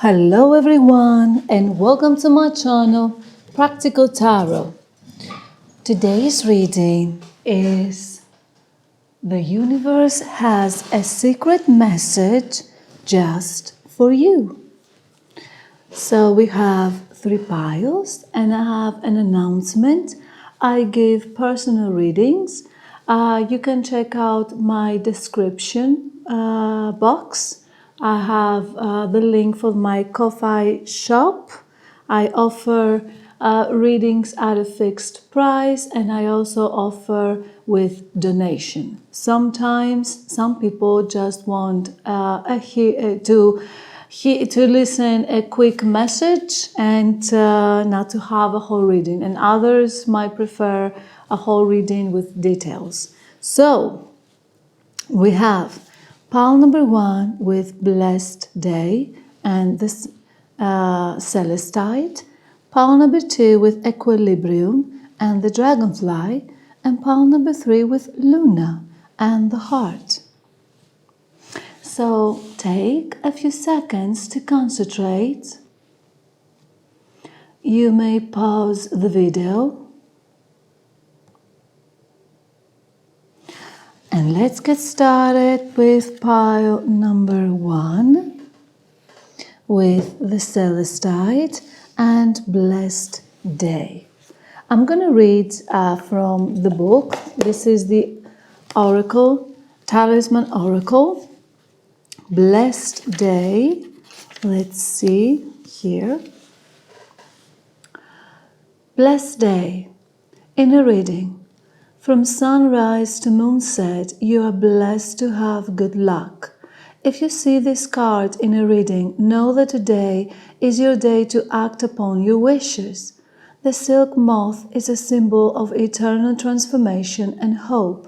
Hello everyone and welcome to my channel Practical Tarot. Today's reading is The Universe Has a Secret Message Just for You. So we have 3 piles and I have an announcement. I give personal readings. You can check out my description box. I have the link for my Ko-Fi shop. I offer readings at a fixed price and I also offer with donation. Sometimes some people just want to listen a quick message and not to have a whole reading, and others might prefer a whole reading with details. So we have pile number 1 with Blessed Day and this Celestite, pile number 2 with Equilibrium and the Dragonfly, and pile number 3 with Luna and the Heart. So take a few seconds to concentrate. You may pause the video. And let's get started with pile number 1 with the Celestite and Blessed Day. I'm going to read from the book. This is the Oracle, Talisman Oracle. Blessed Day. Let's see here. Blessed Day. In a reading, from sunrise to moonset, you are blessed to have good luck. If you see this card in a reading, know that today is your day to act upon your wishes. The silk moth is a symbol of eternal transformation and hope.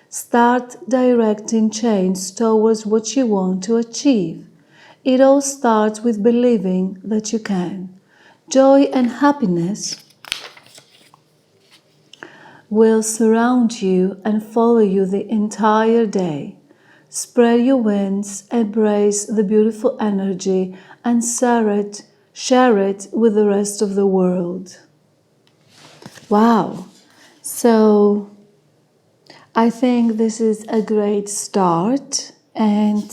Start directing change towards what you want to achieve. It all starts with believing that you can. Joy and happiness will surround you and follow you the entire day. Spread your wings, embrace the beautiful energy, and share it with the rest of the world. Wow! So I think this is a great start, and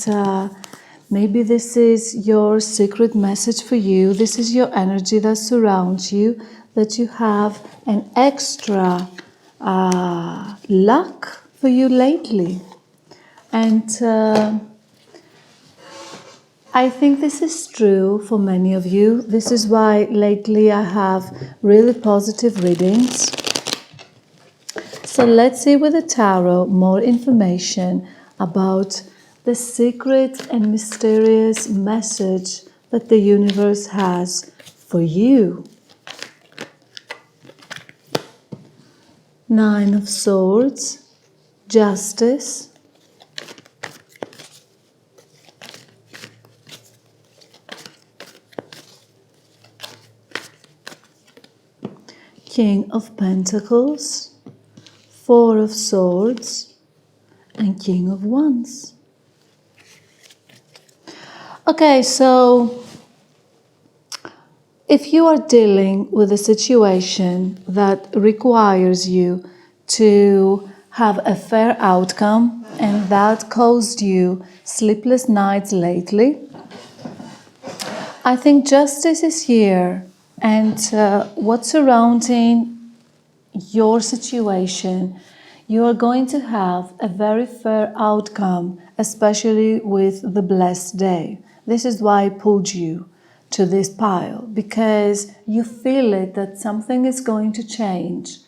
maybe this is your secret message for you. This is your energy that surrounds you, that you have an extra luck for you lately. And I think this is true for many of you. This is why lately I have really positive readings. So let's see with the tarot more information about the secret and mysterious message that the universe has for you. 9 of Swords, Justice, King of Pentacles, 4 of Swords, and King of Wands. Okay, so if you are dealing with a situation that requires you to have a fair outcome and that caused you sleepless nights lately, I think justice is here, and what's surrounding your situation, you are going to have a very fair outcome, especially with the Blessed Day. This is why I pulled you to this pile, because you feel it that something is going to change,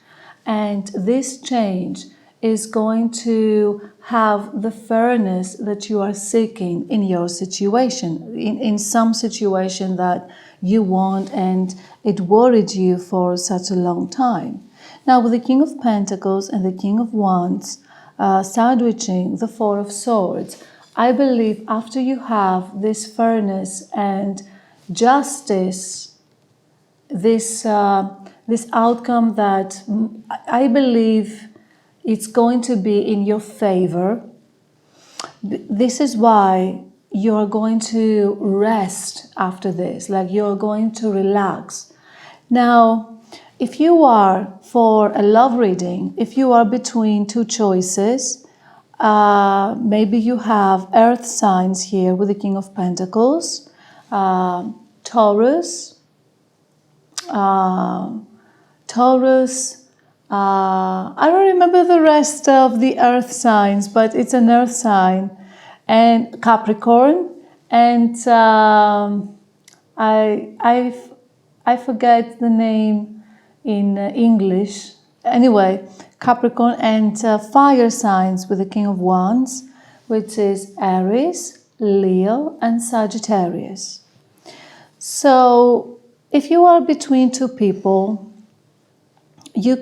and this change is going to have the fairness that you are seeking in your situation, in some situation that you want and it worried you for such a long time. Now, with the King of Pentacles and the King of Wands sandwiching the 4 of Swords, I believe after you have this fairness and justice, this outcome that I believe it's going to be in your favor, this is why you're going to rest after this, like you're going to relax. Now, if you are for a love reading, if you are between two choices, maybe you have earth signs here with the King of Pentacles, Taurus, I don't remember the rest of the earth signs, but it's an earth sign, and Capricorn, and I forget the name in English. Anyway, Capricorn and fire signs with the King of Wands, which is Aries, Leo, and Sagittarius. So, if you are between two people, your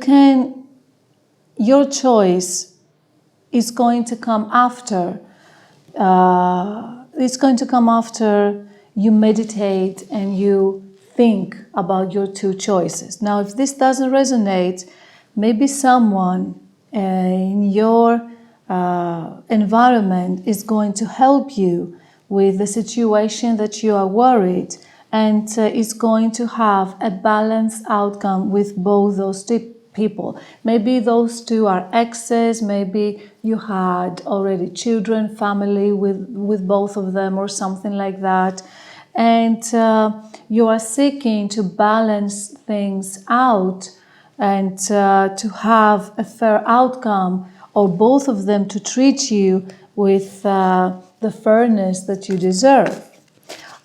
choice is going to come after. It's going to come after you meditate and you think about your two choices. Now, if this doesn't resonate, maybe someone in your environment is going to help you with the situation that you are worried, and is going to have a balanced outcome with both those two people. Maybe those two are exes, maybe you had already children, family with both of them or something like that. And you are seeking to balance things out and to have a fair outcome, or both of them to treat you with the fairness that you deserve.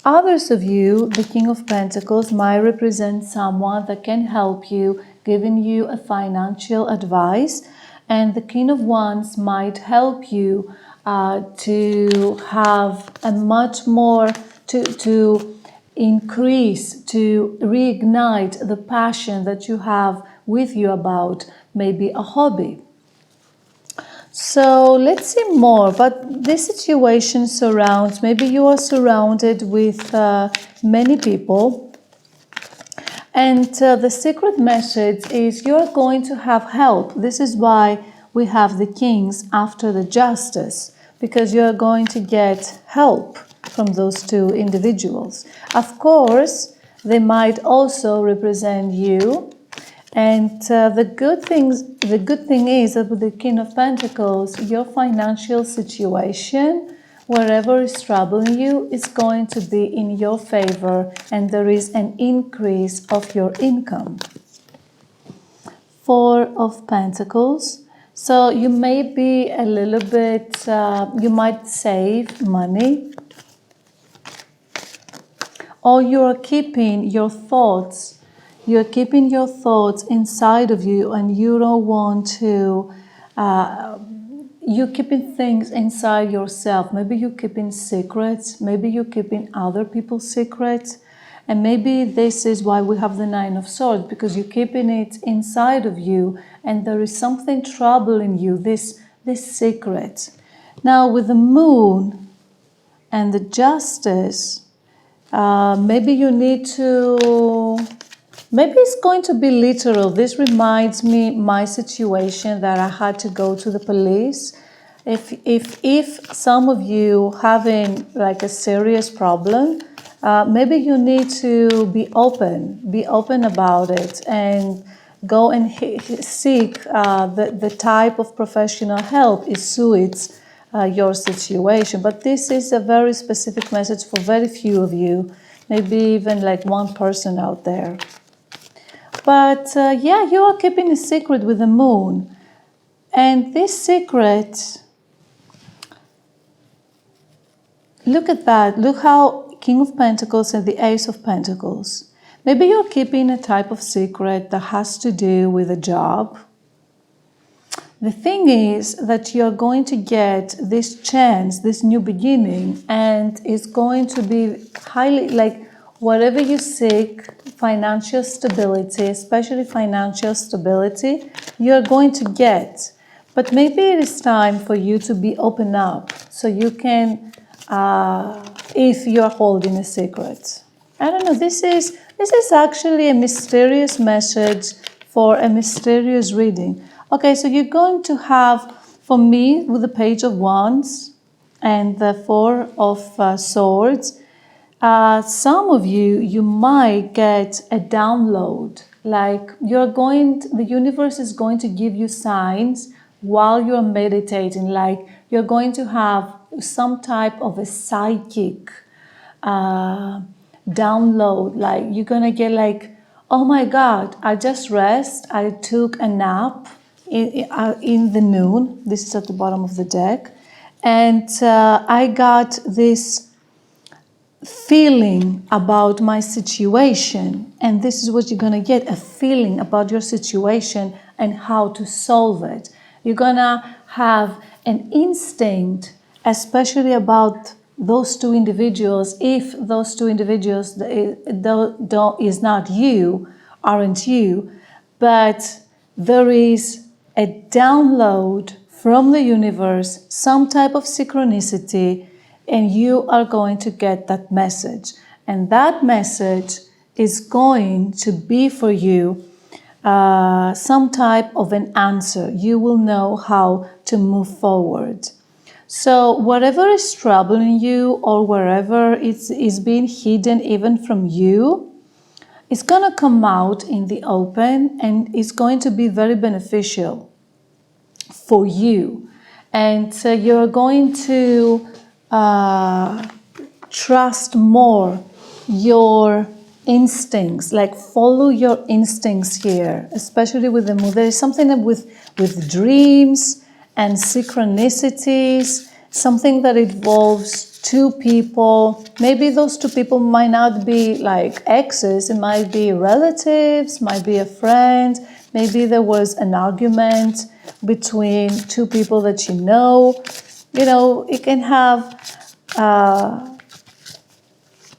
Others of you, the King of Pentacles might represent someone that can help you, giving you a financial advice, and the King of Wands might help you to have a much more, to increase, to reignite the passion that you have with you about maybe a hobby. So let's see more, but this situation surrounds, maybe you are surrounded with many people, and the secret message is you're going to have help. This is why we have the Kings after the Justice, because you're going to get help from those two individuals. Of course, they might also represent you. And the good thing is that with the King of Pentacles, your financial situation, wherever is troubling you, is going to be in your favor, and there is an increase of your income. Four of Pentacles. So you may be a little bit, you might save money, or you're keeping your thoughts. You're keeping your thoughts inside of you, and you don't want to, you're keeping things inside yourself. Maybe you're keeping secrets, maybe you're keeping other people's secrets, and maybe this is why we have the Nine of Swords, because you're keeping it inside of you, and there is something troubling you, this secret. Now with the Moon and the Justice, maybe you need to, maybe it's going to be literal. This reminds me my situation that I had to go to the police. If some of you having like a serious problem, maybe you need to be open about it, and go and seek the type of professional help it suits your situation. But this is a very specific message for very few of you, maybe even like one person out there. But yeah, you are keeping a secret with the Moon. And this secret, look at that. Look how King of Pentacles and the Ace of Pentacles. Maybe you're keeping a type of secret that has to do with a job. The thing is that you're going to get this chance, this new beginning, and it's going to be highly, like, whatever you seek, financial stability, especially financial stability, you're going to get. But maybe it is time for you to be open up, so you can, if you're holding a secret. I don't know, this is actually a mysterious message for a mysterious reading. Okay, so you're going to have, for me, with the Page of Wands, and the Four of Swords. Some of you might get a download, like the universe is going to give you signs while you're meditating, like you're going to have some type of a psychic download, like you're gonna get like, oh my God, I just I took a nap in the noon. This is at the bottom of the deck. And I got this feeling about my situation, and this is what you're going to get, a feeling about your situation and how to solve it. You're going to have an instinct, especially about those two individuals. If those two individuals is not you, aren't you, but there is a download from the universe, some type of synchronicity, and you are going to get that message. And that message is going to be for you some type of an answer. You will know how to move forward. So whatever is troubling you, or wherever it is being hidden even from you, it's going to come out in the open, and it's going to be very beneficial for you. And you're going to trust more your instincts, like follow your instincts here, especially with the moon. There is something with dreams and synchronicities, something that involves two people. Maybe those two people might not be like exes, it might be relatives, might be a friend. Maybe there was an argument between two people that you know. You know, it can have,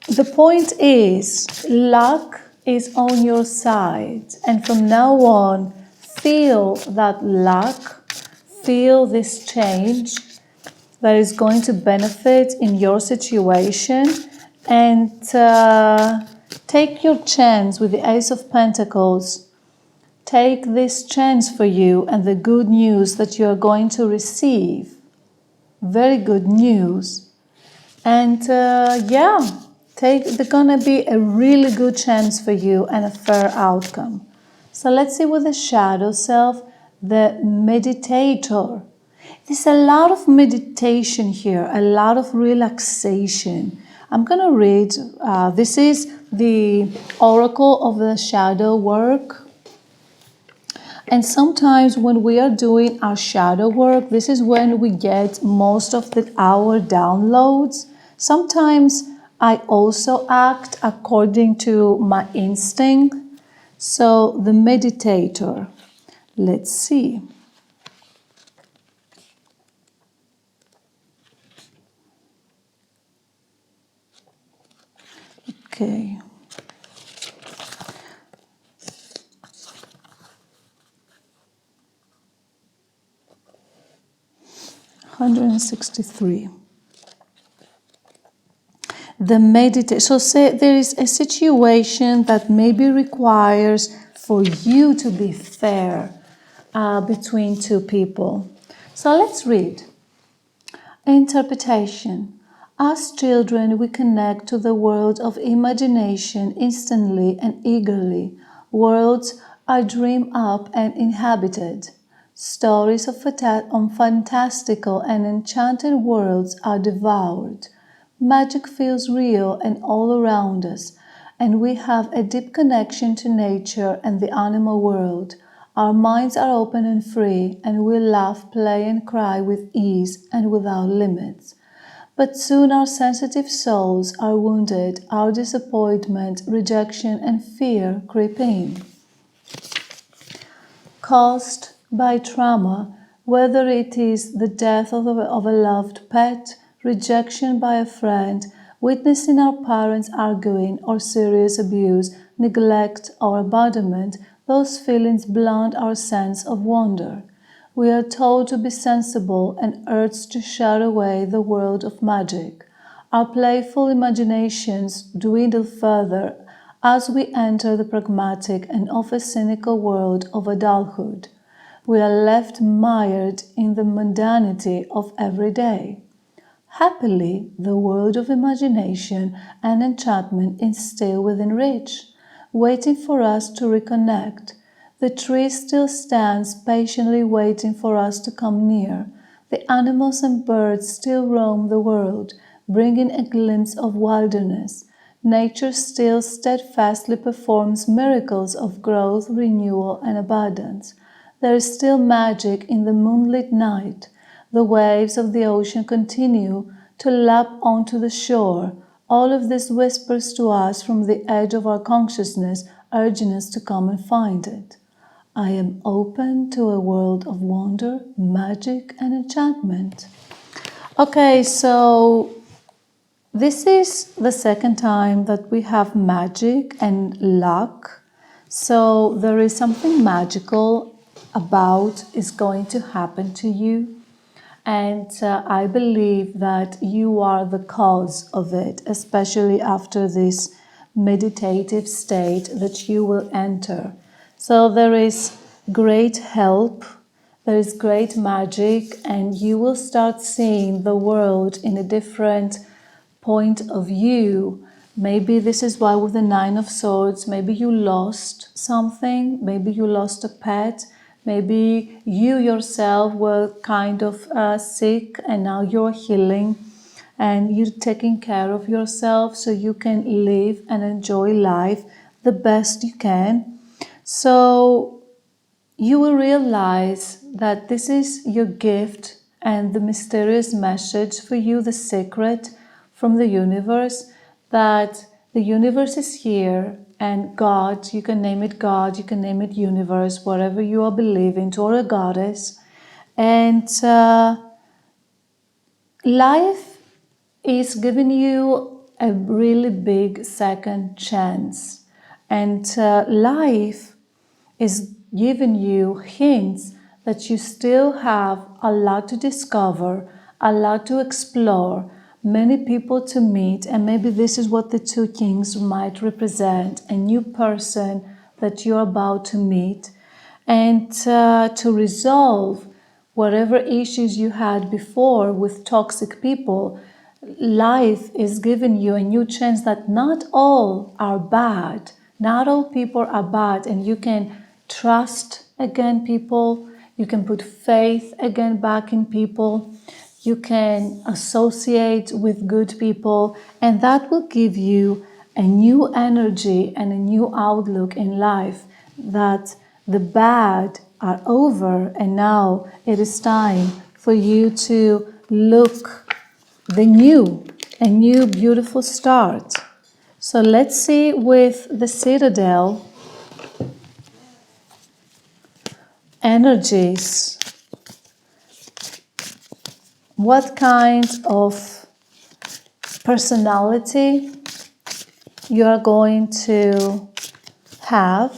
the point is, luck is on your side. And from now on, feel that luck, feel this change that is going to benefit in your situation. And take your chance with the Ace of Pentacles. Take this chance for you and the good news that you are going to receive. Very good news. And there's gonna be a really good chance for you and a fair outcome. So let's see with the shadow self, the meditator. There's a lot of meditation here, a lot of relaxation. I'm gonna read, this is the Oracle of the Shadow work. And sometimes when we are doing our shadow work, this is when we get most of our downloads. Sometimes I also act according to my instinct. So the meditator, let's see. Okay. $163. The meditation. So say there is a situation that maybe requires for you to be fair between two people. So let's read. Interpretation. As children, we connect to the world of imagination instantly and eagerly. Worlds are dreamed up and inhabited. Stories of fantastical and enchanted worlds are devoured. Magic feels real and all around us, and we have a deep connection to nature and the animal world. Our minds are open and free, and we laugh, play, and cry with ease and without limits. But soon our sensitive souls are wounded, our disappointment, rejection, and fear creep in. Caused by trauma, whether it is the death of a loved pet, rejection by a friend, witnessing our parents arguing, or serious abuse, neglect, or abandonment, those feelings blunt our sense of wonder. We are told to be sensible and urged to shut away the world of magic. Our playful imaginations dwindle further as we enter the pragmatic and often cynical world of adulthood. We are left mired in the mundanity of every day. Happily, the world of imagination and enchantment is still within reach, waiting for us to reconnect. The tree still stands patiently waiting for us to come near. The animals and birds still roam the world, bringing a glimpse of wilderness. Nature still steadfastly performs miracles of growth, renewal, and abundance. There is still magic in the moonlit night. The waves of the ocean continue to lap onto the shore. All of this whispers to us from the edge of our consciousness, urging us to come and find it. I am open to a world of wonder, magic, and enchantment. Okay, so this is the second time that we have magic and luck. So there is something magical about is going to happen to you. And I believe that you are the cause of it, especially after this meditative state that you will enter. So there is great help, there is great magic, and you will start seeing the world in a different point of view. Maybe this is why with the Nine of Swords, maybe you lost something, maybe you lost a pet, maybe you yourself were kind of sick and now you're healing and you're taking care of yourself so you can live and enjoy life the best you can. So you will realize that this is your gift and the mysterious message for you, the secret from the universe, that the universe is here and God, you can name it God, you can name it universe, whatever you are believing, or a goddess. And life is giving you a really big second chance. And life is giving you hints that you still have a lot to discover, a lot to explore, many people to meet, and maybe this is what the two kings might represent, a new person that you're about to meet, and to resolve whatever issues you had before with toxic people. Life is giving you a new chance that not all are bad, not all people are bad, and you can trust again people, you can put faith again back in people, you can associate with good people, and that will give you a new energy and a new outlook in life, that the bad are over and now it is time for you to look the new, a new beautiful start. So let's see with the citadel energies, what kind of personality you are going to have.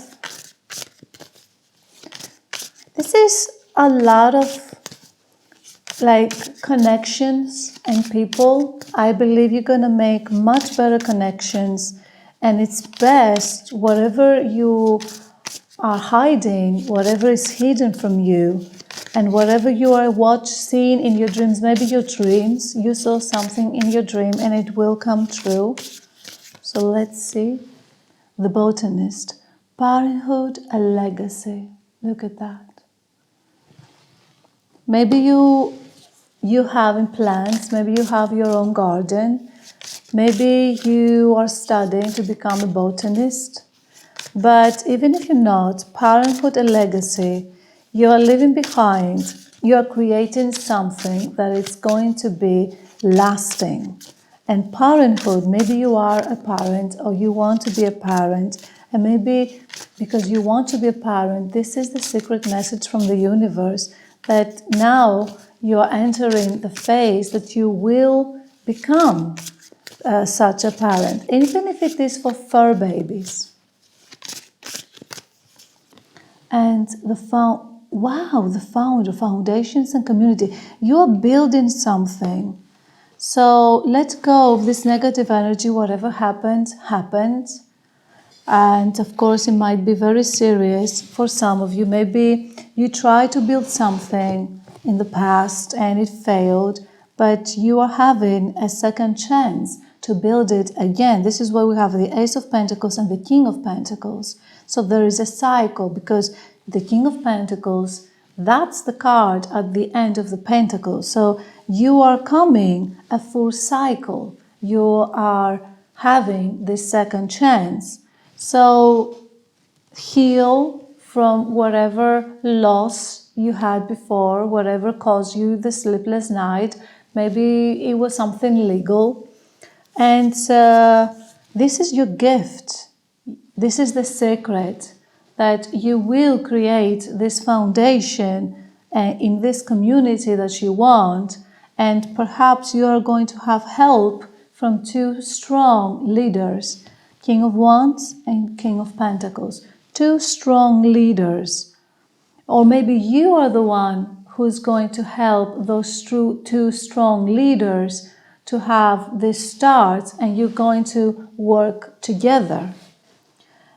This is a lot of connections and people. I believe you're going to make much better connections, and it's best whatever you are hiding, whatever is hidden from you, and whatever you are seeing in your dreams, maybe your dreams, you saw something in your dream and it will come true. So let's see. The botanist, parenthood, a legacy. Look at that. Maybe you having plants, maybe you have your own garden, maybe you are studying to become a botanist. But even if you're not, parenthood, a legacy, you are leaving behind, you are creating something that is going to be lasting. And parenthood, maybe you are a parent or you want to be a parent, and maybe because you want to be a parent, this is the secret message from the universe that now you are entering the phase that you will become such a parent, even if it is for fur babies. And the foundations and community. You are building something. So let go of this negative energy. Whatever happens, happens. And of course, it might be very serious for some of you. Maybe you tried to build something in the past and it failed. but you are having a second chance to build it again. This is why we have the Ace of Pentacles and the King of Pentacles. So there is a cycle, because the King of Pentacles, that's the card at the end of the Pentacles. So you are coming a full cycle. You are having this second chance. So heal from whatever loss you had before, whatever caused you the sleepless night. Maybe it was something legal. And this is your gift. This is the secret, that you will create this foundation in this community that you want. And perhaps you are going to have help from two strong leaders, King of Wands and King of Pentacles. Two strong leaders. Or maybe you are the one who's going to help those two strong leaders to have this start, and you're going to work together.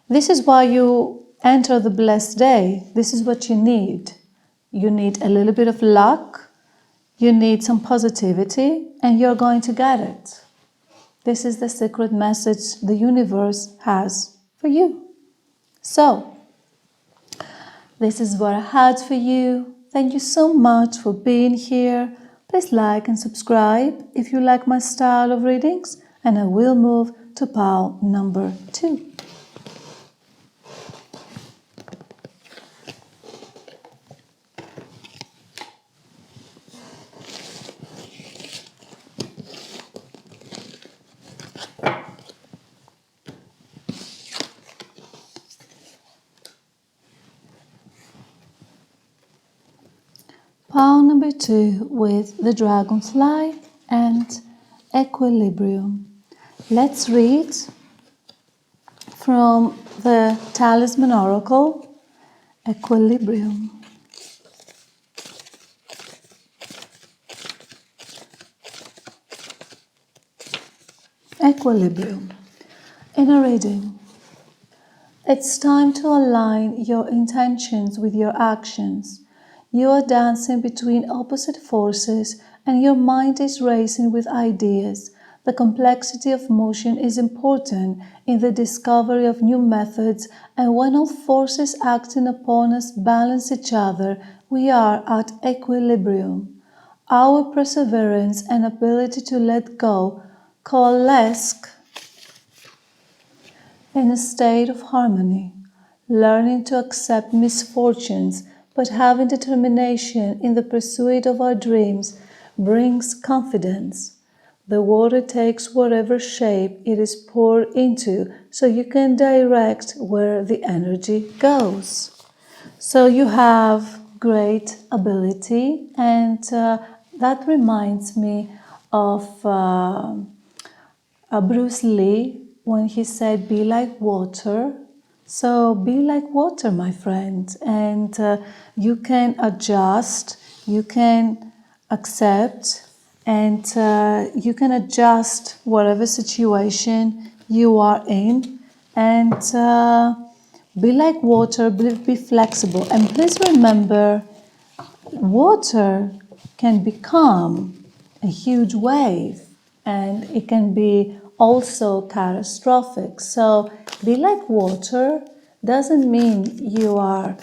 This is why you enter the blessed day. This is what you need. You need a little bit of luck, you need some positivity, and you're going to get it. This is the secret message the universe has for you. So, this is what I had for you. Thank you so much for being here. Please like and subscribe if you like my style of readings, and I will move to pile number 2. Pile number 2 with the dragonfly and equilibrium. Let's read from the Talisman Oracle, equilibrium. Equilibrium. In a reading, it's time to align your intentions with your actions. You are dancing between opposite forces and your mind is racing with ideas. The complexity of motion is important in the discovery of new methods, and when all forces acting upon us balance each other, we are at equilibrium. Our perseverance and ability to let go coalesce in a state of harmony, learning to accept misfortunes, but having determination in the pursuit of our dreams brings confidence. The water takes whatever shape it is poured into, so you can direct where the energy goes. So you have great ability, and that reminds me of Bruce Lee when he said, "Be like water." So be like water, my friend, and you can adjust, you can accept, and you can adjust whatever situation you are in, and be like water, be flexible. And please remember, water can become a huge wave, and it can be also catastrophic. So be like water doesn't mean you are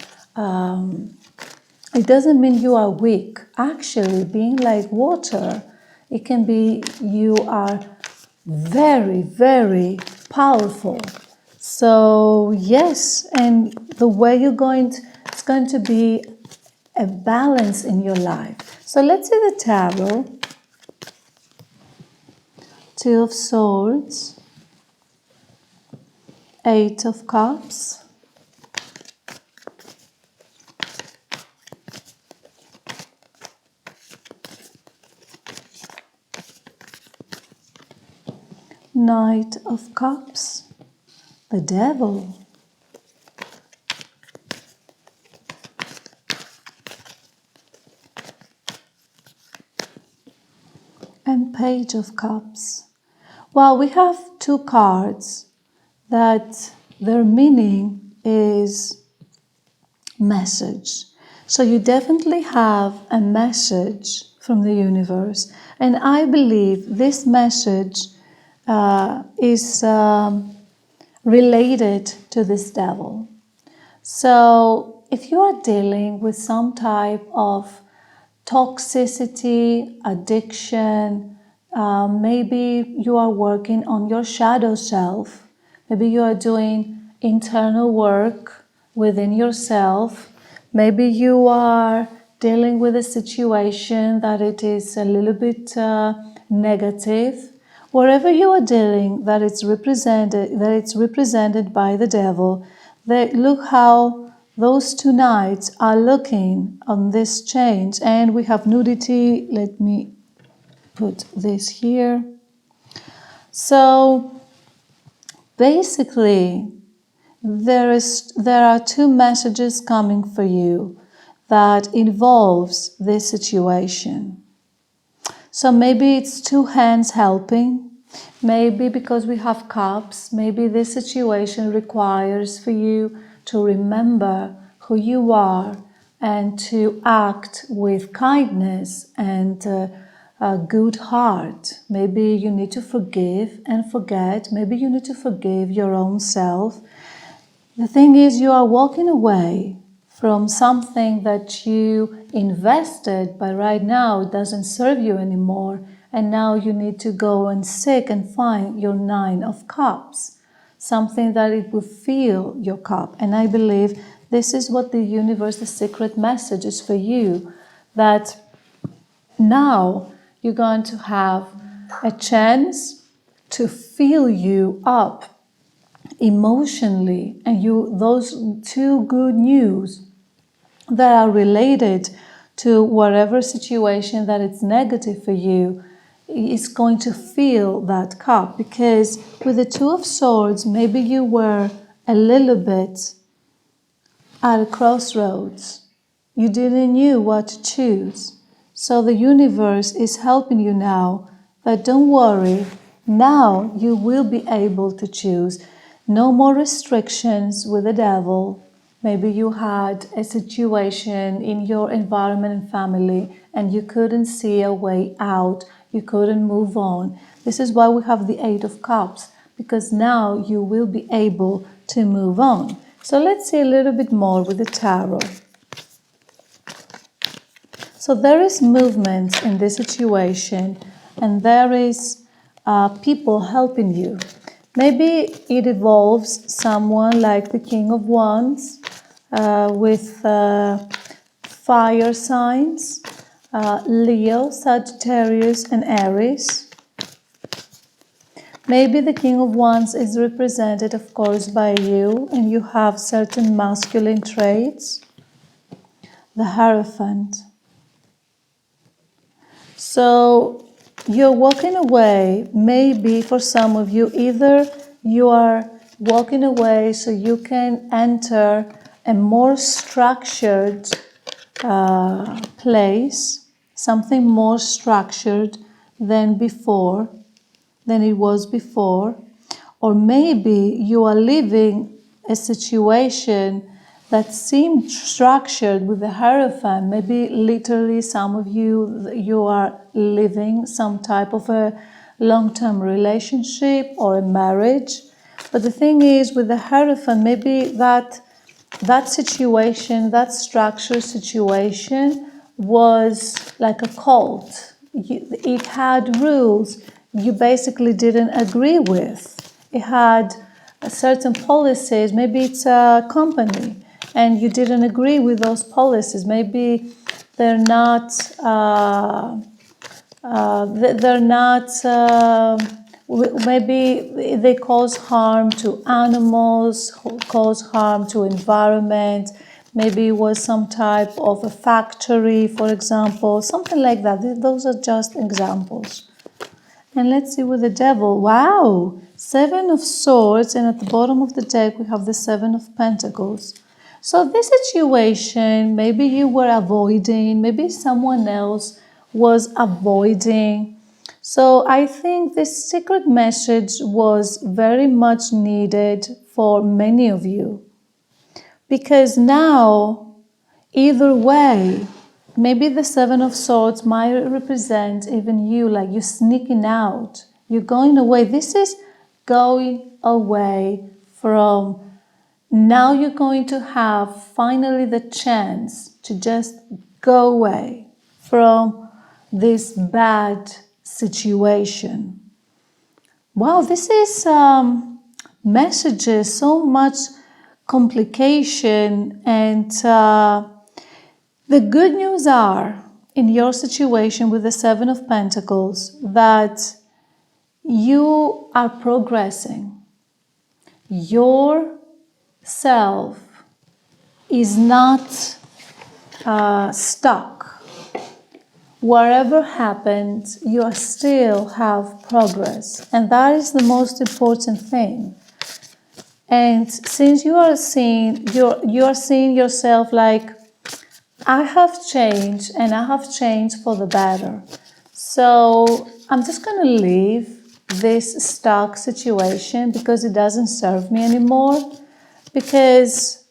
it doesn't mean you are weak. Actually, being like water, it can be you are very, very powerful. So yes, and the way it's going to be a balance in your life. So let's see the tarot. 2 of Swords, 8 of Cups, Knight of Cups, the Devil, and Page of Cups. Well, we have 2 cards that their meaning is message. So you definitely have a message from the universe. And I believe this message is related to this devil. So if you are dealing with some type of toxicity, addiction, maybe you are working on your shadow self, maybe you are doing internal work within yourself, maybe you are dealing with a situation that it is a little bit negative. Wherever you are dealing, that it's represented by the devil, look how those two knights are looking on this change. And we have nudity. Let me put this here. So basically, there are two messages coming for you that involves this situation. So maybe it's two hands helping. Maybe because we have cups, maybe this situation requires for you to remember who you are and to act with kindness and a good heart. Maybe you need to forgive and forget. Maybe you need to forgive your own self. The thing is, you are walking away from something that you invested, but right now it doesn't serve you anymore. And now you need to go and seek and find your 9 of Cups, something that it will fill your cup. And I believe this is what the universe, the secret message is for you, that now you're going to have a chance to fill you up emotionally, and those two good news that are related to whatever situation that it's negative for you is going to fill that cup. Because with the 2 of Swords, maybe you were a little bit at a crossroads. You didn't know what to choose. So the universe is helping you now, that don't worry, now you will be able to choose. No more restrictions with the devil. Maybe you had a situation in your environment and family and you couldn't see a way out. You couldn't move on. This is why we have the 8 of Cups, because now you will be able to move on. So let's see a little bit more with the tarot. So there is movement in this situation, and there is people helping you. Maybe it involves someone like the King of Wands with fire signs, Leo, Sagittarius, and Aries. Maybe the King of Wands is represented, of course, by you, and you have certain masculine traits. The Hierophant. So you're walking away, maybe for some of you, either you are walking away so you can enter a more structured place, something more structured than it was before, or maybe you are living a situation that seemed structured with the Hierophant. Maybe literally some of you are living some type of a long-term relationship or a marriage. But the thing is, with the Hierophant, maybe that situation, that structured situation was like a cult. It had rules you basically didn't agree with. It had certain policies. Maybe it's a company and you didn't agree with those policies. Maybe they're not maybe they cause harm to animals, cause harm to environment. Maybe it was some type of a factory, for example, something like that. Those are just examples. And let's see with the devil. Wow! 7 of Swords, and at the bottom of the deck we have the 7 of Pentacles. So this situation, maybe you were avoiding, maybe someone else was avoiding. So I think this secret message was very much needed for many of you. Because now, either way, Maybe the Seven of Swords might represent even you, like you're sneaking out. You're going away. This is going away from. Now you're going to have finally the chance to just go away from this bad situation. Wow, this is messages, so much complication, and the good news are, in your situation with the Seven of Pentacles, that you are progressing. Your self is not stuck. Whatever happens, you still have progress. And that is the most important thing. And since you are seeing yourself like, I have changed, and I have changed for the better. So I'm just going to leave this stuck situation because it doesn't serve me anymore. Because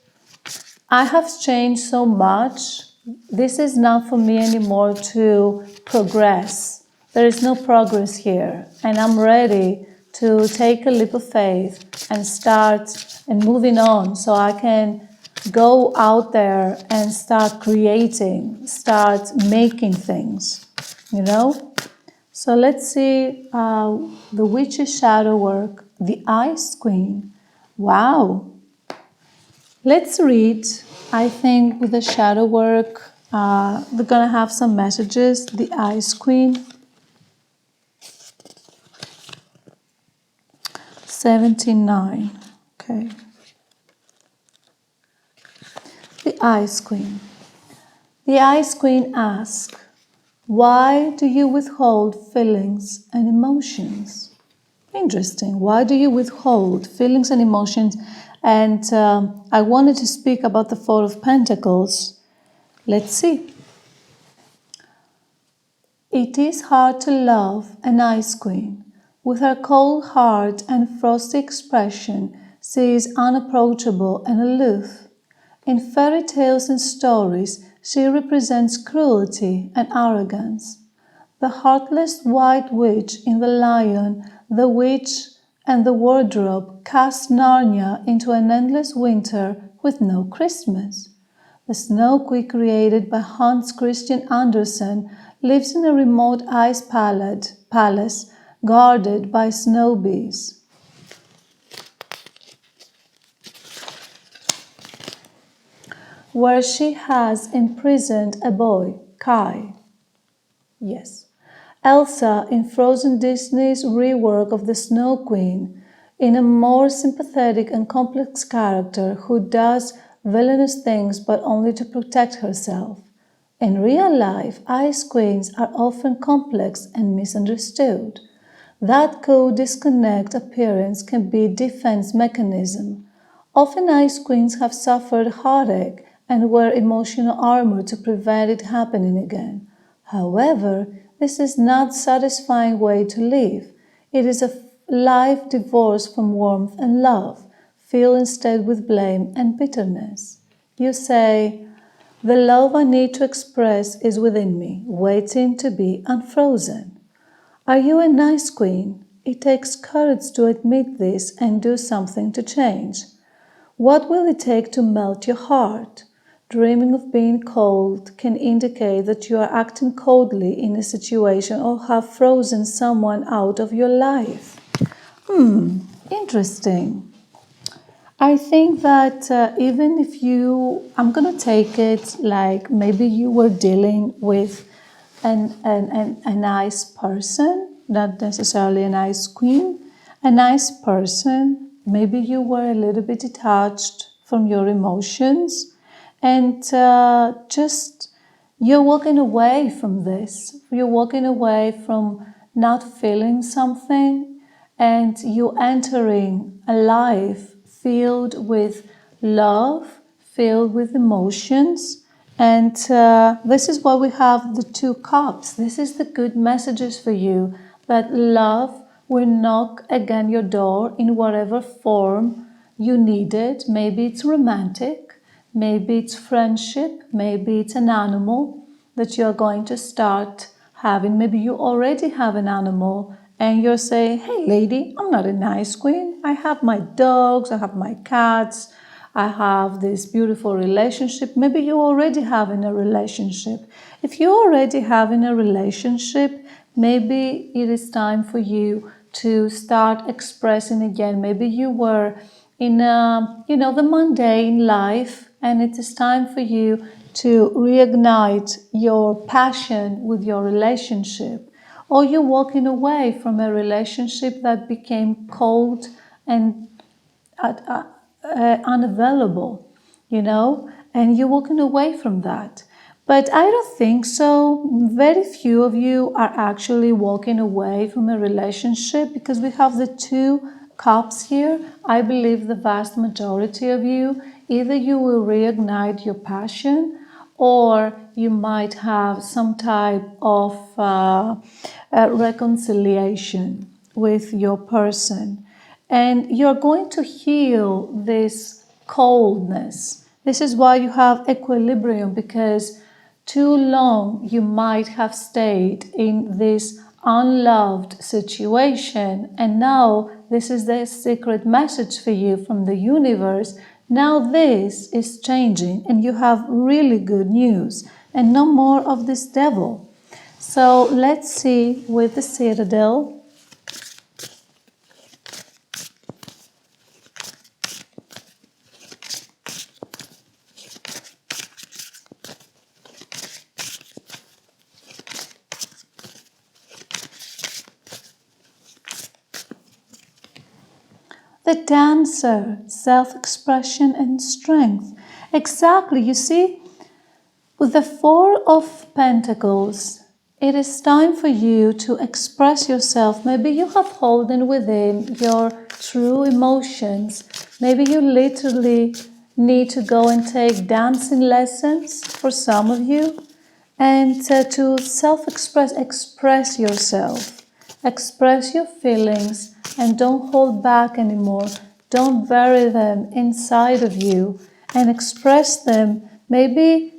I have changed so much. This is not for me anymore to progress. There is no progress here. And I'm ready to take a leap of faith and start and moving on so I can go out there and start creating, start making things, you know? So let's see the Witch's Shadow Work, the Ice Queen. Wow. Let's read. I think with the shadow work, they're going to have some messages. The Ice Queen. 79. Okay. The Ice Queen. The Ice Queen asks, why do you withhold feelings and emotions? Interesting. Why do you withhold feelings and emotions? And I wanted to speak about the Four of Pentacles. Let's see. It is hard to love an Ice Queen. With her cold heart and frosty expression, she is unapproachable and aloof. In fairy tales and stories, she represents cruelty and arrogance. The heartless white witch in The Lion, the Witch, and the Wardrobe cast Narnia into an endless winter with no Christmas. The Snow Queen, created by Hans Christian Andersen, lives in a remote ice palace guarded by snow bees. Where she has imprisoned a boy, Kai. Yes. Elsa in Frozen Disney's rework of the Snow Queen, in a more sympathetic and complex character who does villainous things but only to protect herself. In real life, Ice Queens are often complex and misunderstood. That cold disconnect appearance can be a defense mechanism. Often Ice Queens have suffered heartache and wear emotional armor to prevent it happening again. However, this is not a satisfying way to live. It is a life divorced from warmth and love, filled instead with blame and bitterness. You say, the love I need to express is within me, waiting to be unfrozen. Are you an Ice Queen? It takes courage to admit this and do something to change. What will it take to melt your heart? Dreaming of being cold can indicate that you are acting coldly in a situation or have frozen someone out of your life. Interesting. I think that even if I'm going to take it like maybe you were dealing with a nice person, not necessarily a nice queen, a nice person. Maybe you were a little bit detached from your emotions and just you're walking away from this. You're walking away from not feeling something and you're entering a life filled with love, filled with emotions. And this is why we have the Two Cups. This is the good messages for you, that love will knock again your door in whatever form you need it. Maybe it's romantic, maybe it's friendship, maybe it's an animal, that you're going to start having. Maybe you already have an animal and you're saying, hey lady, I'm not a nice queen. I have my dogs, I have my cats, I have this beautiful relationship. Maybe you already have in a relationship. If you already have in a relationship, maybe it is time for you to start expressing again. Maybe you were in the mundane life, and it is time for you to reignite your passion with your relationship. Or you're walking away from a relationship that became cold and unavailable, and you're walking away from that. But I don't think so. Very few of you are actually walking away from a relationship, because we have the 2 cups here. I believe the vast majority of you, either you will reignite your passion, or you might have some type of reconciliation with your person. And you're going to heal this coldness. This is why you have equilibrium, because too long you might have stayed in this unloved situation, and now this is the secret message for you from the universe. Now this is changing and you have really good news, and no more of this devil. So let's see with the citadel. The dancer, self-expression and strength. Exactly, you see, with the 4 of Pentacles, it is time for you to express yourself. Maybe you have holden within your true emotions. Maybe you literally need to go and take dancing lessons for some of you, and to express yourself. Express your feelings and don't hold back anymore. Don't bury them inside of you, and express them. Maybe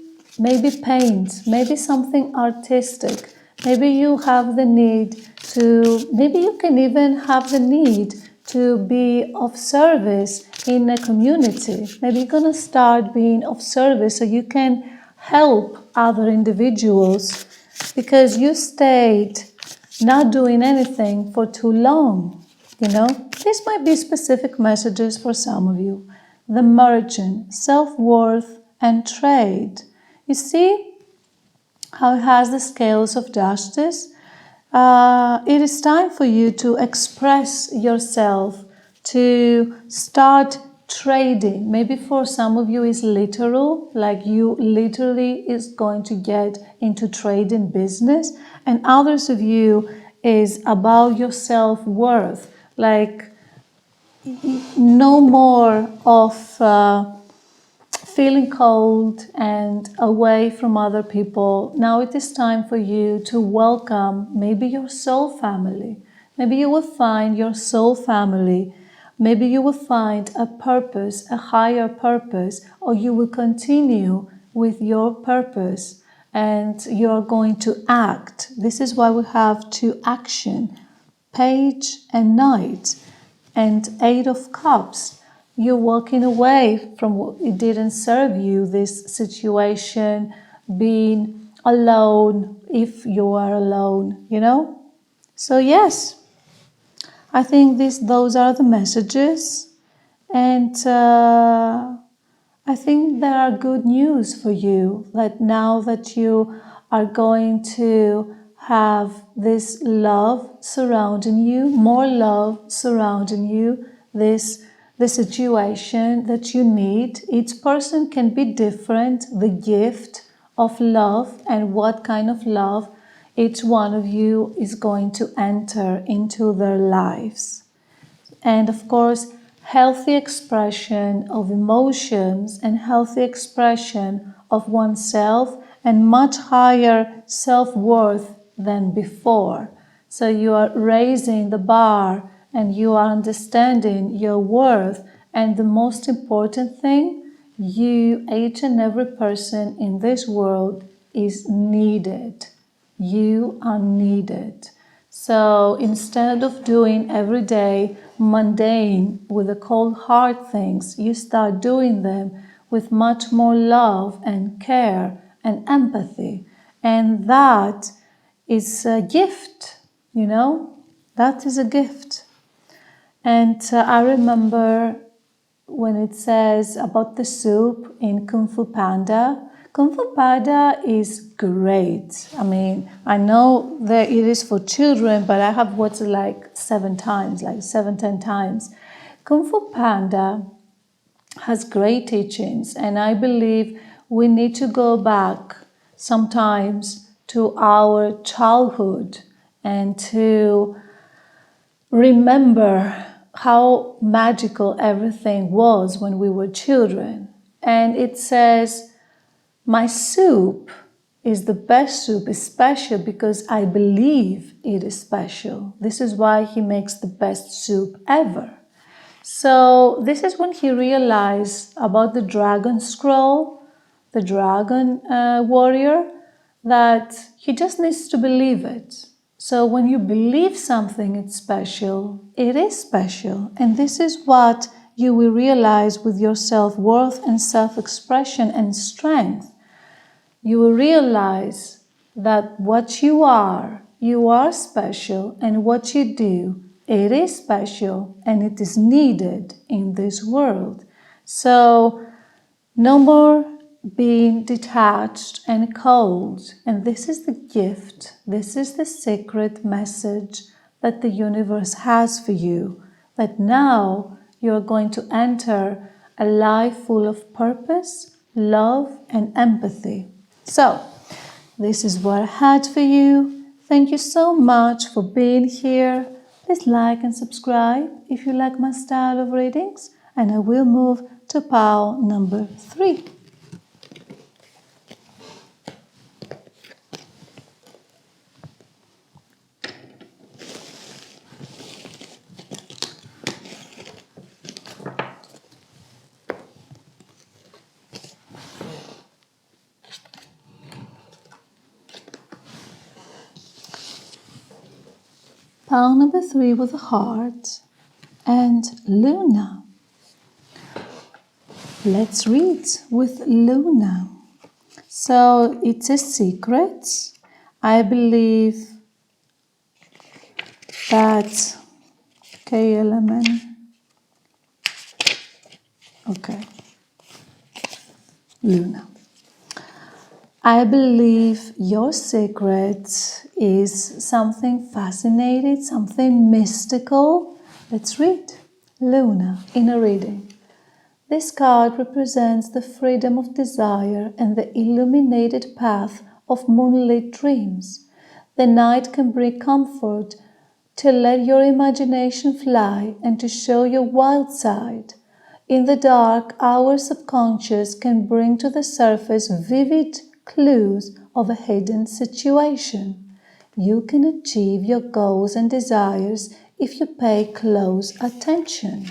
paint, maybe something artistic. Maybe you have the need to, maybe you can even have the need to be of service in a community. Maybe you're going to start being of service so you can help other individuals, because you stayed not doing anything for too long. These might be specific messages for some of you. The Merchant, self-worth and trade. You see how it has the scales of justice? It is time for you to express yourself, to start trading. Maybe for some of you is literal, like you literally is going to get into trading business, and others of you is about your self-worth, like no more of feeling cold and away from other people. Now it is time for you to welcome maybe your soul family. Maybe you will find your soul family. Maybe you will find a purpose, a higher purpose, or you will continue with your purpose and you're going to act. This is why we have 2 action, Page and Knight, and 8 of Cups. You're walking away from what it didn't serve you, this situation, being alone, if you are alone, So yes, I think those are the messages, and I think there are good news for you, that now that you are going to have this love surrounding you, more love surrounding you, the situation that you need. Each person can be different, the gift of love and what kind of love each one of you is going to enter into their lives. And of course, healthy expression of emotions and healthy expression of oneself, and much higher self-worth than before. So you are raising the bar and you are understanding your worth. And the most important thing, you, each and every person in this world, is needed. You are needed. So instead of doing everyday mundane with the cold hard things, you start doing them with much more love and care and empathy. And that is a gift, you know? That is a gift. And I remember when it says about the soup in Kung Fu Panda. Kung Fu Panda is great. I mean, I know that it is for children, but I have watched it like 7 times, like 7, 10 times. Kung Fu Panda has great teachings, and I believe we need to go back sometimes to our childhood and to remember how magical everything was when we were children. And it says, my soup is the best soup, is special because I believe it is special. This is why he makes the best soup ever. So this is when he realized about the dragon scroll, the dragon warrior, that he just needs to believe it. So when you believe something is special, it is special. And this is what you will realize with your self-worth and self-expression and strength. You will realize that what you are special, and what you do, it is special and it is needed in this world. So no more being detached and cold. And this is the gift, this is the secret message that the universe has for you, that now you are going to enter a life full of purpose, love, and empathy. So, this is what I had for you. Thank you so much for being here. Please like and subscribe if you like my style of readings, and I will move to pile number 3. Pile number 3 with a heart and Luna. Let's read with Luna. So it's a secret. I believe that KLMN. Okay. Luna. I believe your secret is something fascinating, something mystical. Let's read Luna in a reading. This card represents the freedom of desire and the illuminated path of moonlit dreams. The night can bring comfort to let your imagination fly and to show your wild side. In the dark, our subconscious can bring to the surface vivid clues of a hidden situation. You can achieve your goals and desires if you pay close attention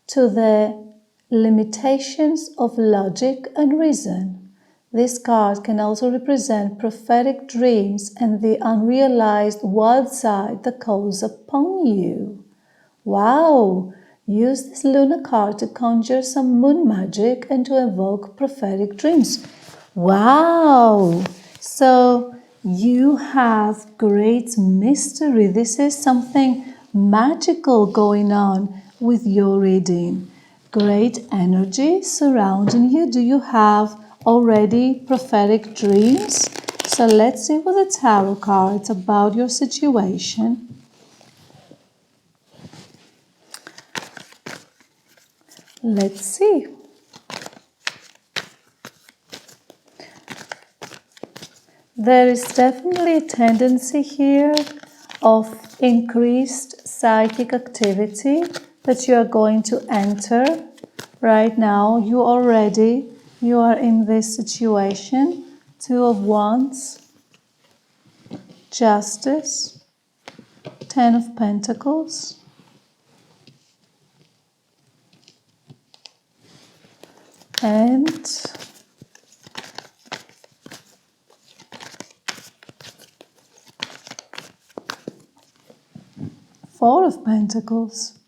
to the limitations of logic and reason. This card can also represent prophetic dreams and the unrealized wild side that calls upon you. Wow! Use this Luna card to conjure some moon magic and to evoke prophetic dreams. Wow! So you have great mystery. This is something magical going on with your reading. Great energy surrounding you. Do you have already prophetic dreams? So let's see with the tarot cards about your situation. Let's see. There is definitely a tendency here of increased psychic activity that you are going to enter right now. You are in this situation. 2 of Wands, Justice, 10 of Pentacles, and Four of Pentacles.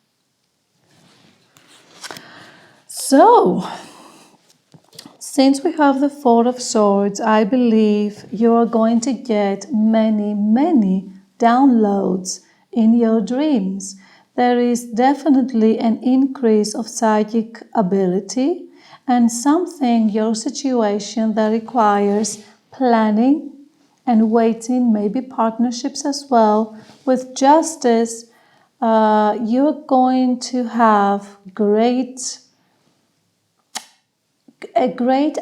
So, since we have the Four of Swords, I believe you are going to get many, many downloads in your dreams. There is definitely an increase of psychic ability and something, your situation, that requires planning and waiting, maybe partnerships as well. With Justice, you're going to have a great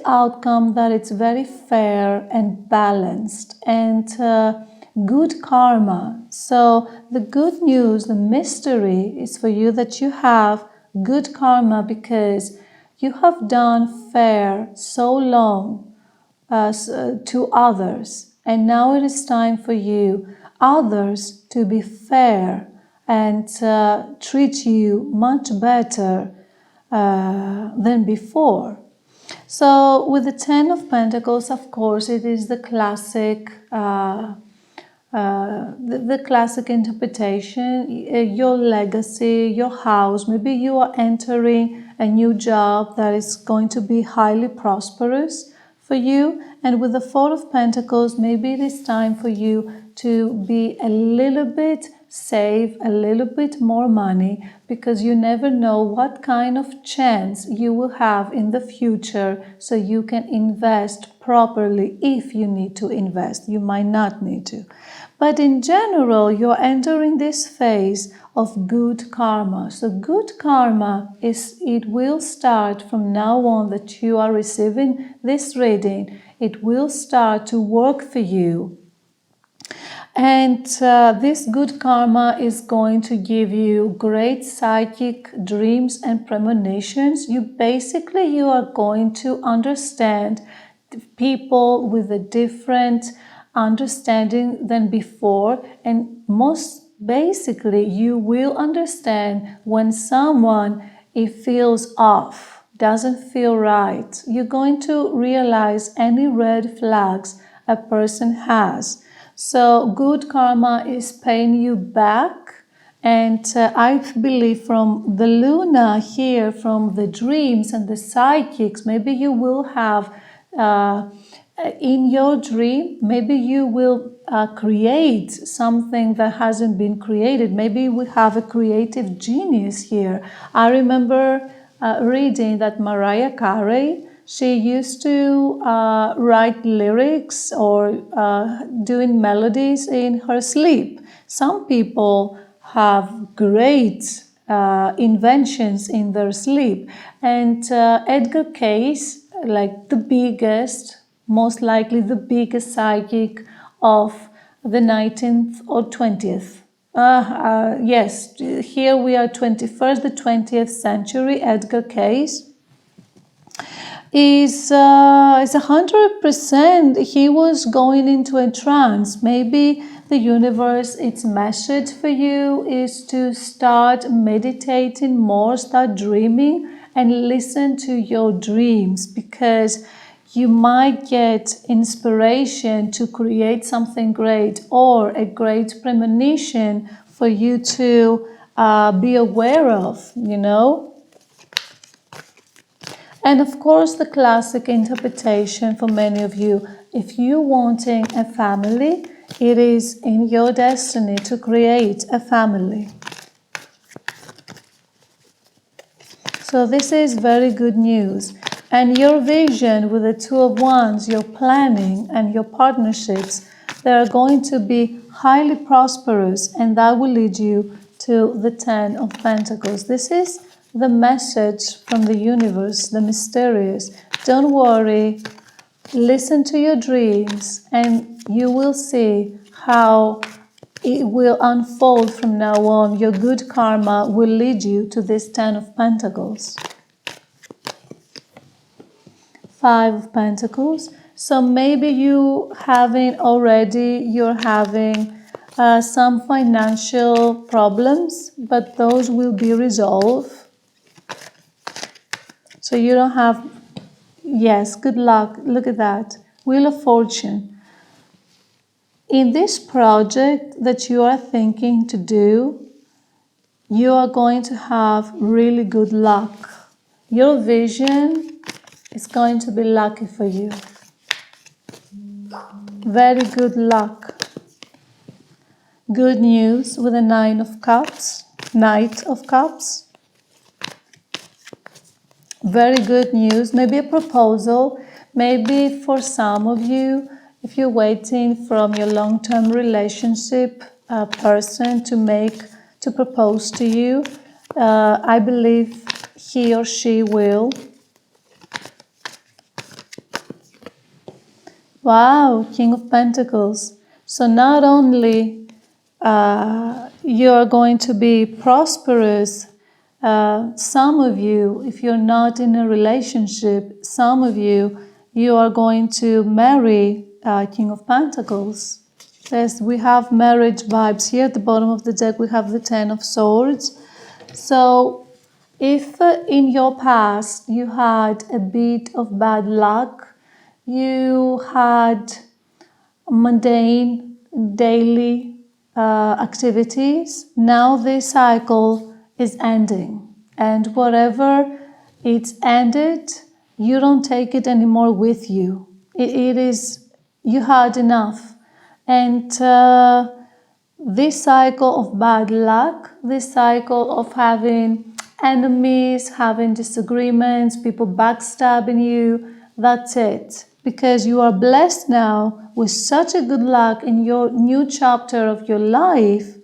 outcome that it's very fair and balanced and good karma. So the good news, the mystery is for you that you have good karma because you have done fair so long to others, and now it is time for you others to be fair and treat you much better than before. So with the Ten of Pentacles, of course, it is the classic the classic interpretation, your legacy, your house. Maybe you are entering a new job that is going to be highly prosperous for you. And with the Four of Pentacles, maybe it is time for you to be a little bit save a little bit more money, because you never know what kind of chance you will have in the future, so you can invest properly. If you need to invest, you might not need to. But in general, you're entering this phase of good karma. So good karma it will start from now on that you are receiving this reading. It will start to work for you. And this good karma is going to give you great psychic dreams and premonitions. You are going to understand people with a different understanding than before, and most basically you will understand when someone feels off, doesn't feel right. You're going to realize any red flags a person has. So good karma is paying you back. And I believe from the Luna here, from the dreams and the psychics, maybe you will have in your dream, maybe you will create something that hasn't been created. Maybe we have a creative genius here. I remember reading that Mariah Carey, she used to write lyrics or doing melodies in her sleep. Some people have great inventions in their sleep. And Edgar Cayce, like the biggest, most likely the biggest psychic of the 19th or 20th. Yes, here we are 21st, the 20th century. Edgar Cayce is 100%. He was going into a trance. Maybe the universe, its message for you is to start meditating more, start dreaming, and listen to your dreams, because you might get inspiration to create something great or a great premonition for you to be aware of, you know. And of course, the classic interpretation for many of you, if you're wanting a family, it is in your destiny to create a family. So this is very good news. And your vision with the Two of Wands, your planning and your partnerships, they are going to be highly prosperous, and that will lead you to the Ten of Pentacles. This is the message from the universe, the mysterious. Don't worry, listen to your dreams, and you will see how it will unfold from now on. Your good karma will lead you to this Ten of Pentacles. Five of Pentacles. So maybe you're having some financial problems, but those will be resolved. So you don't have, yes, good luck. Look at that. Wheel of Fortune. In this project that you are thinking to do, you are going to have really good luck. Your vision is going to be lucky for you. Very good luck. Good news with the Nine of Cups, Knight of Cups. Very good news. Maybe a proposal. Maybe for some of you, if you're waiting from your long-term relationship person to propose to you, I believe he or she will. Wow, King of Pentacles. So not only you are going to be prosperous, some of you, if you're not in a relationship, some of you, you are going to marry King of Pentacles. Yes, we have marriage vibes here. At the bottom of the deck, we have the Ten of Swords. So if in your past you had a bit of bad luck, you had mundane daily activities, now this cycle is ending. And whatever it's ended, you don't take it anymore with you. It is, you had enough. And this cycle of bad luck, this cycle of having enemies, having disagreements, people backstabbing you, that's it. Because you are blessed now with such a good luck in your new chapter of your life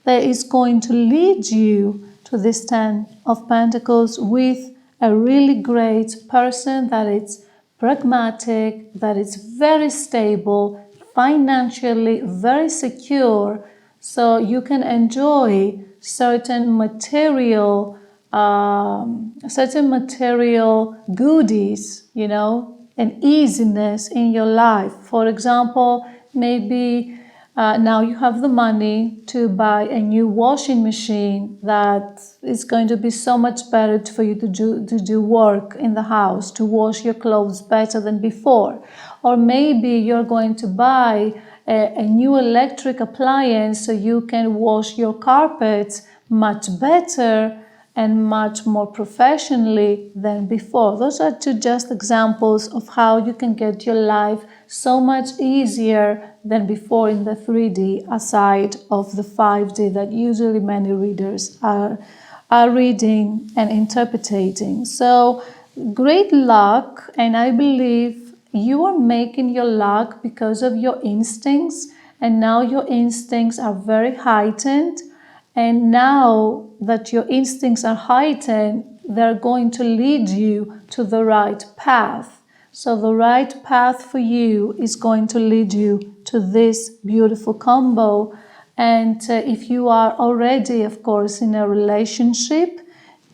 that is going to lead you to this Ten of Pentacles with a really great person that is pragmatic, that is very stable, financially very secure, so you can enjoy certain material goodies, you know, and easiness in your life. For example, maybe now you have the money to buy a new washing machine that is going to be so much better for you to do work in the house, to wash your clothes better than before. Or maybe you're going to buy a new electric appliance so you can wash your carpets much better and much more professionally than before. Those are two just examples of how you can get your life so much easier than before in the 3D, aside of the 5D that usually many readers are reading and interpreting. So great luck, and I believe you are making your luck because of your instincts, and now your instincts are very heightened. And now that your instincts are heightened, they're going to lead you to the right path. So the right path for you is going to lead you to this beautiful combo. And if you are already, of course, in a relationship,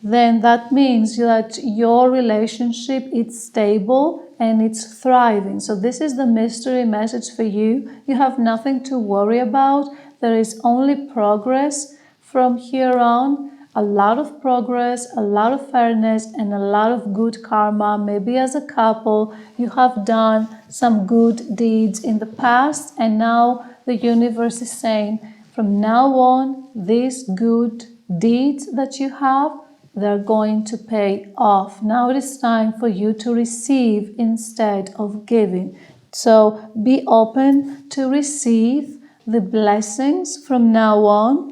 then that means that your relationship is stable and it's thriving. So this is the mystery message for you. You have nothing to worry about. There is only progress. From here on, a lot of progress, a lot of fairness, and a lot of good karma. Maybe as a couple, you have done some good deeds in the past, and now the universe is saying, from now on, these good deeds that you have, they're going to pay off. Now it is time for you to receive instead of giving. So be open to receive the blessings from now on,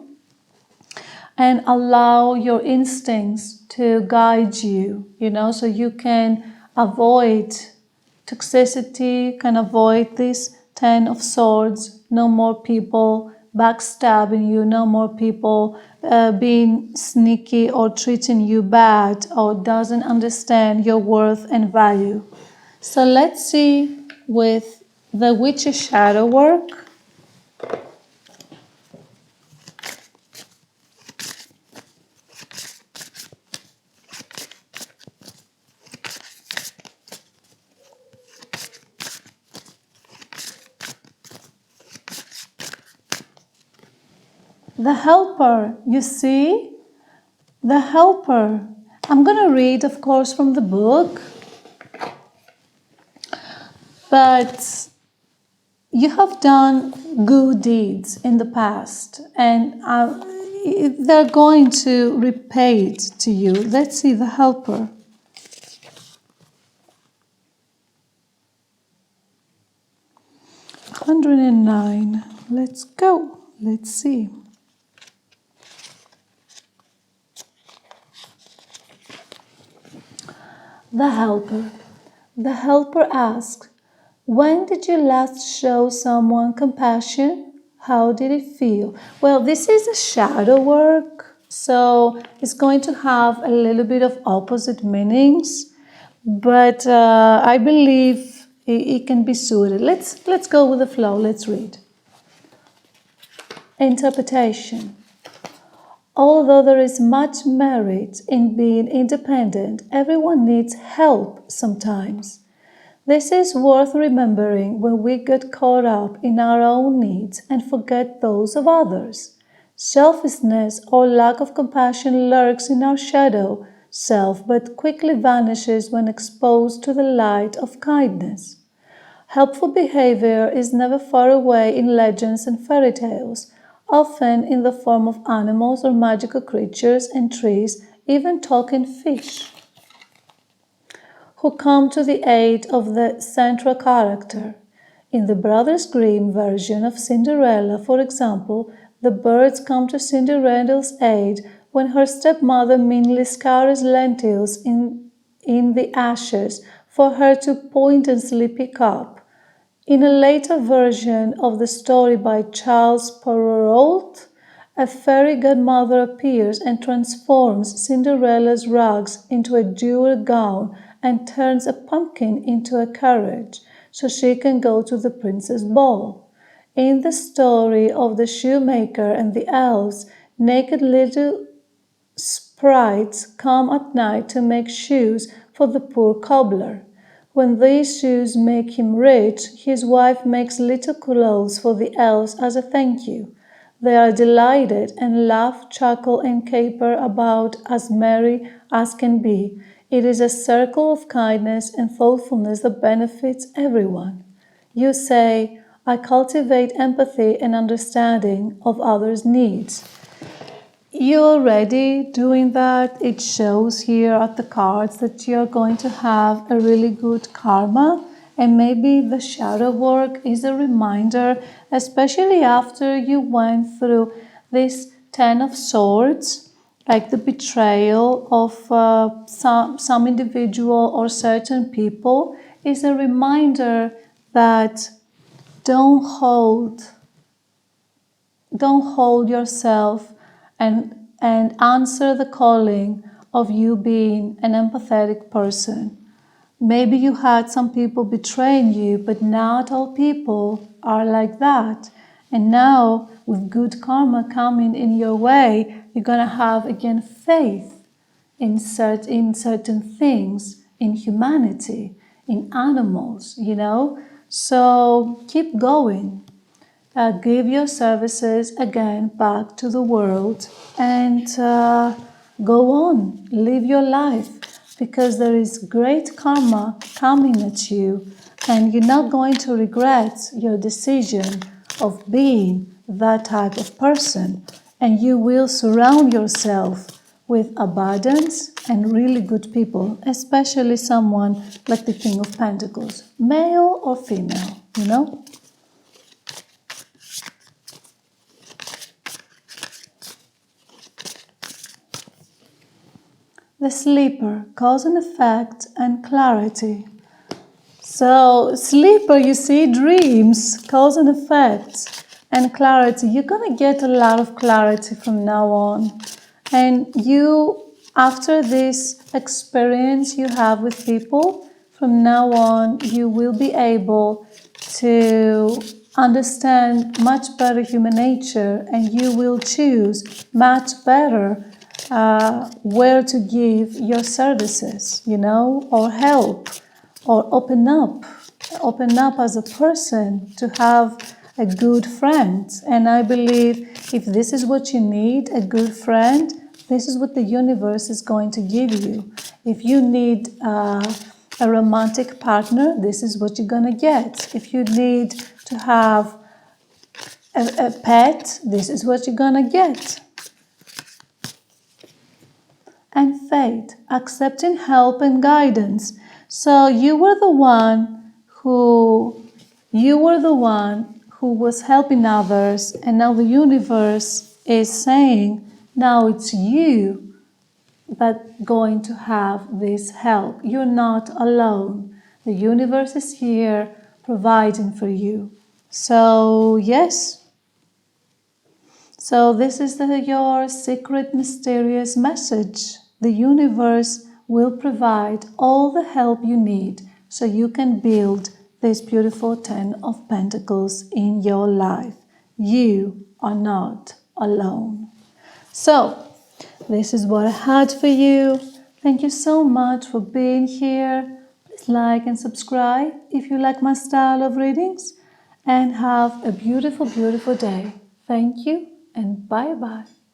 and allow your instincts to guide you, you know, so you can avoid toxicity, can avoid this Ten of Swords. No more people backstabbing you, no more people being sneaky or treating you bad or doesn't understand your worth and value. So let's see with the Witch's Shadow work. The Helper, you see? The Helper. I'm going to read, of course, from the book. But you have done good deeds in the past. And they're going to repay it to you. Let's see the helper. $109. Let's go. Let's see. The helper. The helper asks, when did you last show someone compassion? How did it feel? Well, this is a shadow work, so it's going to have a little bit of opposite meanings, but I believe it can be suited. Let's go with the flow. Let's read. Interpretation. Although there is much merit in being independent, everyone needs help sometimes. This is worth remembering when we get caught up in our own needs and forget those of others. Selfishness or lack of compassion lurks in our shadow self but quickly vanishes when exposed to the light of kindness. Helpful behavior is never far away in legends and fairy tales, often in the form of animals or magical creatures and trees, even talking fish, who come to the aid of the central character. In the Brothers Grimm version of Cinderella, for example, the birds come to Cinderella's aid when her stepmother meanly scours lentils in the ashes for her to pointlessly pick up. In a later version of the story by Charles Perrault, a fairy godmother appears and transforms Cinderella's rags into a jeweled gown and turns a pumpkin into a carriage so she can go to the prince's ball. In the story of the shoemaker and the elves, naked little sprites come at night to make shoes for the poor cobbler. When these shoes make him rich, his wife makes little clothes for the elves as a thank you. They are delighted and laugh, chuckle, and caper about as merry as can be. It is a circle of kindness and thoughtfulness that benefits everyone. You say, I cultivate empathy and understanding of others' needs. You're already doing that. It shows here at the cards that you're going to have a really good karma, and maybe the shadow work is a reminder, especially after you went through this 10 of Swords, like the betrayal of some individual or certain people, is a reminder that don't hold yourself and answer the calling of you being an empathetic person. Maybe you had some people betraying you, but not all people are like that. And now, with good karma coming in your way, you're going to have again faith in certain things, in humanity, in animals, you know? So keep going. Give your services again back to the world and go on, live your life, because there is great karma coming at you and you're not going to regret your decision of being that type of person, and you will surround yourself with abundance and really good people, especially someone like the King of Pentacles, male or female, you know? The sleeper, cause and effect and clarity. So sleeper, you see dreams, cause and effect and clarity. You're going to get a lot of clarity from now on. And you, after this experience you have with people, from now on you will be able to understand much better human nature, and you will choose much better where to give your services, you know, or help, or open up as a person to have a good friend. And I believe if this is what you need, a good friend, this is what the universe is going to give you. If you need a romantic partner, this is what you're going to get. If you need to have a pet, this is what you're going to get. faith, accepting help and guidance. So you were the one who was helping others, and now the universe is saying, now it's you that going to have this help. You're not alone. The universe is here providing for you. So yes. So this is your secret mysterious message. The universe will provide all the help you need so you can build this beautiful 10 of Pentacles in your life. You are not alone. So this is what I had for you. Thank you so much for being here. Please like and subscribe if you like my style of readings. And have a beautiful, beautiful day. Thank you and bye-bye.